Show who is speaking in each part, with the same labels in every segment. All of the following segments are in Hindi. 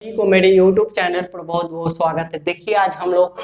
Speaker 1: सभी को मेरे YouTube चैनल पर बहुत बहुत स्वागत है। देखिए आज हम लोग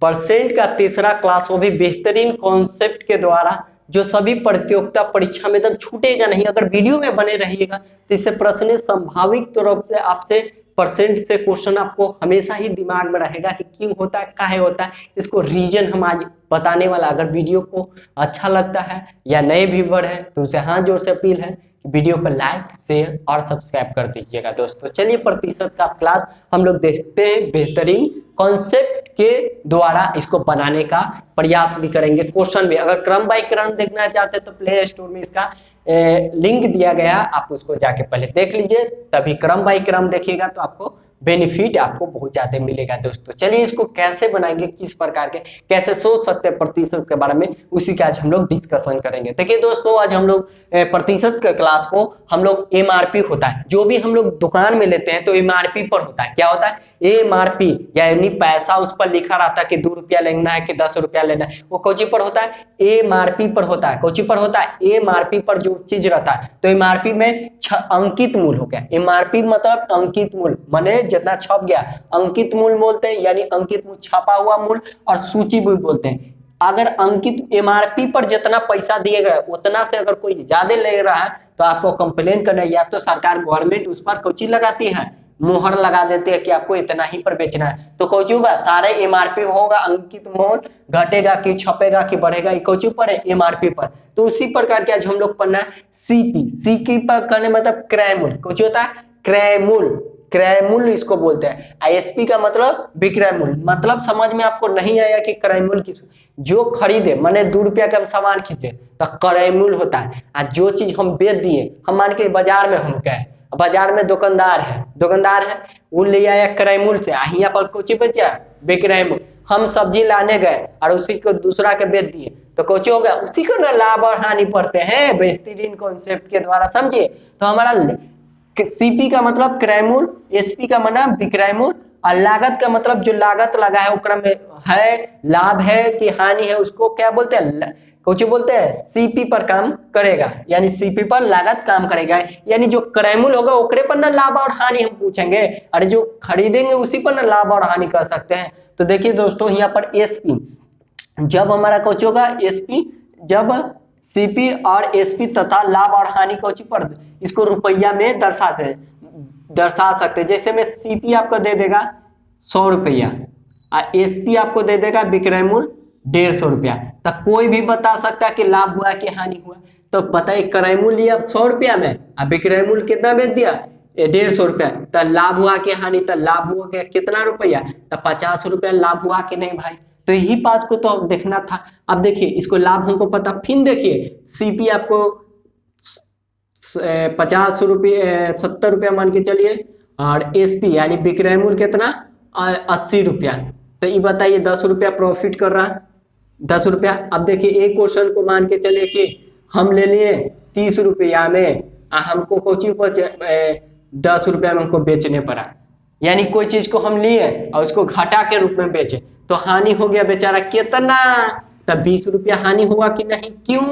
Speaker 1: परसेंट का तीसरा क्लास, वो भी बेहतरीन कॉन्सेप्ट के द्वारा, जो सभी प्रतियोगिता परीक्षा में एकदम छूटेगा नहीं। अगर वीडियो में बने रहिएगा तो इससे प्रश्न संभावित तौर से आपसे परसेंट से क्वेश्चन आपको हमेशा ही दिमाग में रहेगा कि क्यों होता है, काहे होता है। इसको रीजन हम आज बताने वाला। अगर वीडियो को अच्छा लगता है या नए व्यूअर है तो उनसे हाथ जोड़ से अपील है कि वीडियो को लाइक, शेयर और सब्सक्राइब कर दीजिएगा। दोस्तों चलिए प्रतिशत का क्लास हम लोग देखते हैं। बेहतरीन कॉन्सेप्ट के द्वारा इसको बनाने का प्रयास भी करेंगे। क्वेश्चन भी अगर क्रम बाय क्रम देखना चाहते हैं तो प्ले स्टोर में इसका लिंक दिया गया, आप उसको जाके पहले देख लीजिए, तभी क्रम बाय क्रम देखिएगा तो आपको बेनिफिट आपको बहुत ज्यादा मिलेगा। दोस्तों चलिए इसको कैसे बनाएंगे, किस प्रकार के कैसे सोच सकते हैं प्रतिशत के बारे में, उसी का आज हम लोग डिस्कशन करेंगे। देखिए दोस्तों आज हम लोग प्रतिशत के क्लास को हम लोग एमआरपी होता है, जो भी हम लोग दुकान में लेते हैं तो एमआरपी पर होता है। क्या होता है? एमआरपी, यानी पैसा उस पर लिखा रहता है कि 2 रुपया लेना है कि 10 रुपया लेना है, वो कौची पर होता है? एमआरपी पर होता है। कौची पर होता है? एमआरपी पर जो चीज रहता है। तो एमआरपी में अंकित मूल्य हो गया। एमआरपी मतलब अंकित मूल्य, माने जितना छप गया अंकित मूल्य बोलते हैं, यानी अंकित मूल्य छपा हुआ मूल्य, और सूची मूल्य बोलते हैं। अगर अंकित एमआरपी पर जितना पैसा दिए गए उतना से अगर कोई ज्यादा ले रहा है तो आपको कंप्लेन करना है, या तो सरकार गवर्नमेंट उस पर कोची लगाती है, मोहर लगा देते हैं कि आपको इतना ही पर बेचना है। तो कोची होगा? सारे एमआरपी होगा, अंकित मूल्य घटेगा कि छपेगा कि बढ़ेगा, कोची पर है? एमआरपी पर। तो उसी प्रकार के आज हम लोग पढ़ना है सीपी। सीपी पर करने मतलब क्रय मूल्य। कुछ होता है क्रय मूल्य, क्रय मूल्य इसको बोलते हैं। आईएसपी का मतलब विक्रय मूल्य। मतलब समझ में आपको नहीं आया कि क्रय मूल्य किस, जो खरीदे माने 2 रुपया का हम सामान खरीदे तो क्रय मूल्य होता है। और जो चीज हम बेच दिए, हम मान के बाजार में हम गए, बाजार में दुकानदार है वो ले आया क्रय मूल्य से, यहाँ पर कुछ बचा विक्रय मूल्य। हम सब्जी लाने गए और उसी को दूसरा के बेच दिए तो कुछ हो गया, उसी को ना लाभ और हानि पड़ते हैं बेहतरीन कॉन्सेप्ट के द्वारा। समझिए तो हमारा सीपी का मतलब क्रय मूल्य, एसपी का मतलब विक्रय मूल्य, और लागत का मतलब जो लागत लगा है वो में है, लाभ है कि हानि है, उसको क्या बोलते हैं? कुछ बोलते हैं सीपी पर काम करेगा, यानी सीपी पर लागत काम करेगा। यानी जो क्रय मूल्य होगा ओकरे पर ना लाभ और हानि हम पूछेंगे, अरे जो खरीदेंगे उसी पर ना लाभ और हानि कर सकते हैं। तो देखिए दोस्तों यहाँ पर एसपी, जब हमारा कुछ होगा एसपी, जब सीपी और एसपी तथा लाभ और हानि कोची पर इसको रुपया में दर्शा सकते। जैसे में सीपी आपको दे देगा 100 रुपया और एसपी आपको दे देगा विक्रय मूल्य 150 रुपया, तो कोई भी बता सकता है कि लाभ हुआ कि हानि हुआ। तो बताइए क्रय मूल्य लिया 100 रुपया में और विक्रय मूल्य कितना बेच दिया? 150 रुपया, तो लाभ हुआ कि हानि? तो लाभ हुआ कि कितना रुपया? तो 50 रुपया लाभ हुआ कि नहीं भाई? तो यही बात को तो देखना था। अब देखिए इसको लाभ हमको पता, फिर देखिए सीपी आपको 50 रुपये 70 रुपया मान के चलिए, और एसपी यानी विक्रय मूल्य कितना? 80 रुपया। तो ये बताइए 10 रुपया प्रॉफिट कर रहा, 10 रुपया। अब देखिए एक क्वेश्चन को मान के चलिए कि हम ले लिए 30 रुपया में, हमको कोचिंग पर 10 रुपया में हमको बेचने पड़ा, यानी कोई चीज को हम लिए और उसको घाटा के रूप में बेचे, तो हानि हो गया बेचारा कितना? तब 20 रुपया हानि हुआ कि नहीं? क्यों?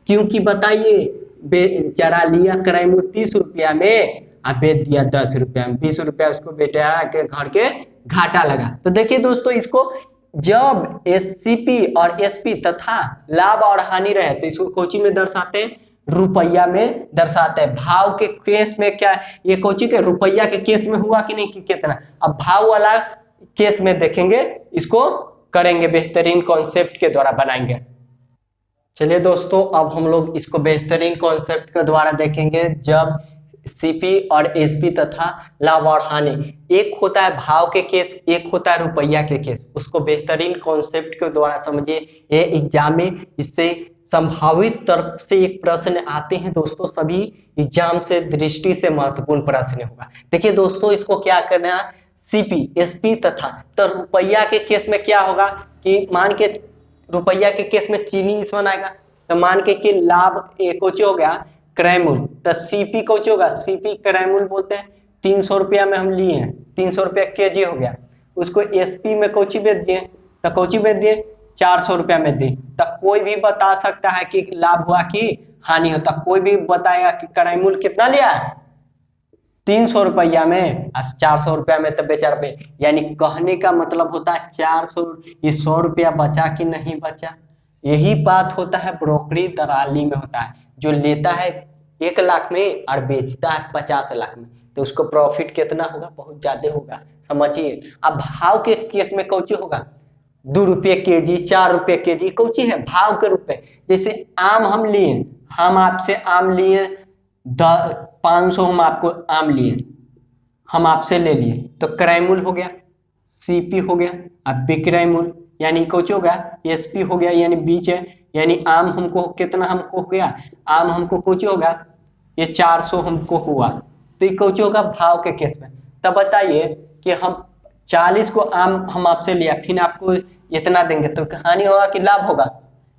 Speaker 1: क्योंकि बताइए बेचारा लिया क्रय मूल्य 30 रुपया में और बेच दिया 10 रुपया में, 20 रुपया उसको बेचारा के घर के घाटा लगा। तो देखिए दोस्तों इसको जब एससीपी और एसपी तथा लाभ और हानि रहे तो इसको कोची में दर्शाते हैं? रुपया में दर्शाते हैं। भाव के केस में क्या ये कोची के रुपया के केस में हुआ कि नहीं कि कितना? अब भाव वाला केस में देखेंगे, इसको करेंगे बेहतरीन कॉन्सेप्ट के द्वारा बनाएंगे। चलिए दोस्तों अब हम लोग इसको बेहतरीन कॉन्सेप्ट के द्वारा देखेंगे। जब सीपी और एसपी तथा लाभ और हानि, एक होता है भाव के केस, एक होता है रुपया के केस, उसको बेहतरीन कॉन्सेप्ट के द्वारा समझिए। ये एग्जाम में इससे संभावित तरफ से एक प्रश्न आते हैं दोस्तों, सभी एग्जाम से दृष्टि से महत्वपूर्ण प्रश्न होगा। देखिए दोस्तों इसको क्या करना है, सीपी एसपी तथा, तो रुपया के केस में क्या होगा कि मान के रुपया के केस में चीनी इसमें आएगा, तो मान के कि लाभ कोची हो गया क्रय मूल्य, तो सीपी कोची होगा? सीपी क्रय मूल्य बोलते हैं। 300 रुपया में हम लिए हैं, 300 रुपया केजी हो गया, उसको एसपी में कोची बेच दिए, तो कोची बेच दिए 400 रुपया में दिए। तो कोई भी बता सकता है कि लाभ हुआ कि हानि होता? कोई भी बताएगा कि क्रय मूल्य कितना लिया है? 300 रुपया में 400 रुपया में तो बेचा रुपये, यानी कहने का मतलब होता है 400, ये 100 रुपया बचा कि नहीं बचा। यही बात होता है ब्रोकरी दलाली में होता है, जो लेता है 1 लाख में और बेचता है 50 लाख में, तो उसको प्रॉफिट कितना होगा, बहुत ज्यादा होगा, समझिए। अब भाव के केस में कौची होगा, 2 रुपये केजी, 4 रुपये केजी, कौची है भाव के रूप में। जैसे आम हम लिए, हम आपसे आम लिए 500, हम आपको आम लिए, हम आपसे ले लिए, तो क्रय मूल्य हो गया, सीपी हो गया। अब विक्रय मूल्य यानी कौची होगा, एसपी हो गया, यानी बीच है, यानी आम हमको कितना हमको हो गया, आम हमको कौची होगा, ये 400 हमको हुआ, तो ये कौची होगा भाव के केस में। तब बताइए कि हम 40 को आम हम आपसे लिया, फिर आपको इतना देंगे, तो हानि होगा कि लाभ होगा,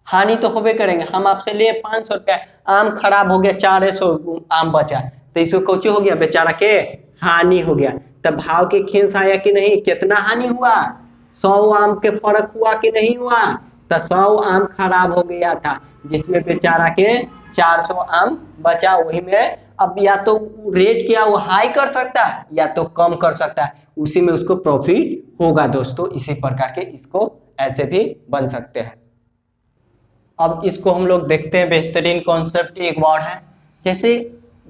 Speaker 1: हानि तो होबे करेंगे। हम आपसे लिए 500 रुपया, आम खराब हो गया, 400 आम बचा, तो इसको कौची हो गया, बेचारा के हानि हो गया। तब भाव के खेस आया कि नहीं, कितना हानि हुआ, 100 आम के फर्क हुआ कि नहीं हुआ, तो 100 आम खराब हो गया था, जिसमें बेचारा के 400 आम बचा। वही में अब या तो रेट क्या वो हाई कर सकता है या तो कम कर सकता है, उसी में उसको प्रॉफिट होगा दोस्तों। इसी प्रकार के इसको ऐसे भी बन सकते हैं। अब इसको हम लोग देखते हैं, बेहतरीन कॉन्सेप्ट एक वर्ड है, जैसे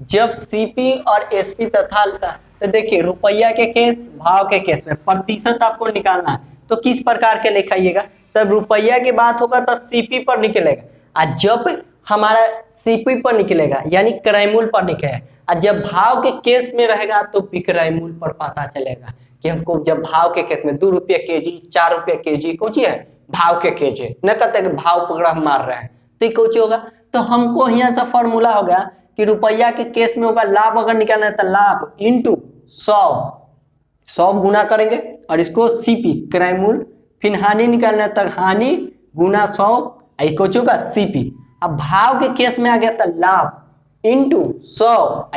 Speaker 1: जब सीपी और एसपी तथा, तो देखिए रुपया के केस, भाव के केस में प्रतिशत आपको निकालना है, तो किस प्रकार के लिखाइएगा, तब रुपया की बात होगा तो सीपी पर निकलेगा, और जब हमारा सीपी पर निकलेगा यानी क्रय मूल्य पर निकलेगा, और जब भाव के केस में रहेगा तो विक्रय मूल्य पर पता चलेगा कि हमको जब भाव के केस में 2 रुपये केजी, 4 रुपये केजी कौची है, भाव के केजी, न कहते कि भाव पकड़ा मार रहे हैं, तो ये कौची होगा। तो हमको यहाँ से फॉर्मूला हो गया कि रुपया के केस में होगा, लाभ अगर निकालना है तो लाभ इंटू 100 गुना करेंगे, और इसको सीपी क्रय मूल्य, फिर हानि निकालना है तो हानि गुना 100, ये कौची होगा सीपी। अब भाव के केस में आ गया तो लाभ इंटू 100,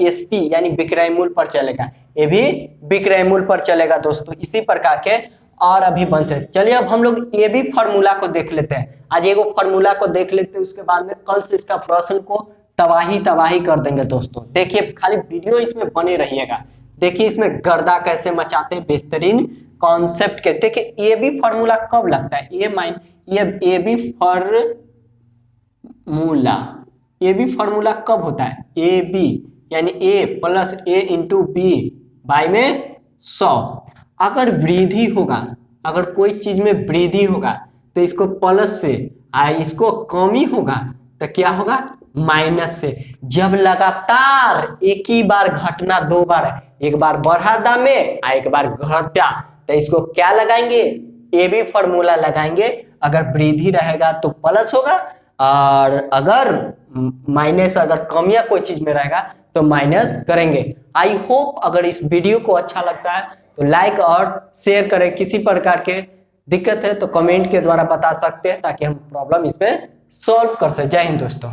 Speaker 1: एसपी यानी विक्रय मूल्य पर चलेगा, ये भी विक्रय मूल्य पर चलेगा दोस्तों। इसी प्रकार के और अभी बन सकते। चलिए अब हम लोग ये भी फॉर्मूला को देख लेते हैं, आज एगो फॉर्मूला को देख लेते हैं, उसके बाद में कल से इसका प्रश्न को तबाही कर देंगे दोस्तों। देखिए खाली वीडियो इसमें बने रहिएगा, देखिए इसमें गर्दा कैसे मचाते हैं, बेहतरीन कॉन्सेप्ट के। देखिए ये भी फॉर्मूला कब लगता है, ये भी फॉर्मूला कब होता है, ए बी यानी A plus A into B by में 100। अगर वृद्धि होगा, अगर कोई चीज में वृद्धि होगा तो इसको प्लस से, इसको कमी होगा तो क्या होगा माइनस से। जब लगातार एक ही बार घटना 2 बार, एक बार बढ़ा दाम में एक बार घटा, तो इसको क्या लगाएंगे, ये भी फॉर्मूला लगाएंगे। अगर वृद्धि रहेगा तो प्लस होगा, और अगर माइनस, अगर कमियां कोई चीज में रहेगा तो माइनस करेंगे। आई होप अगर इस वीडियो को अच्छा लगता है तो लाइक और शेयर करें। किसी प्रकार के दिक्कत है तो कमेंट के द्वारा बता सकते हैं, ताकि हम प्रॉब्लम इसमें सॉल्व कर सकें। जय हिंद दोस्तों।